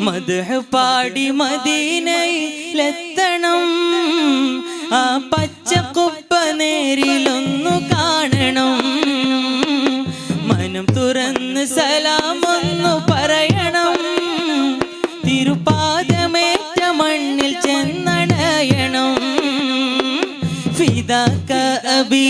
മദ്ഹ് പാടി മദീനയിലെത്തണം ആ പച്ചക്കുപ്പ നേരിലൊന്നു കാണണം മനം തുറന്ന് സലാമൊന്നു പറയണം തിരുപാദമേറ്റ മണ്ണിൽ ചെന്നണയണം ഫിദാക അബീ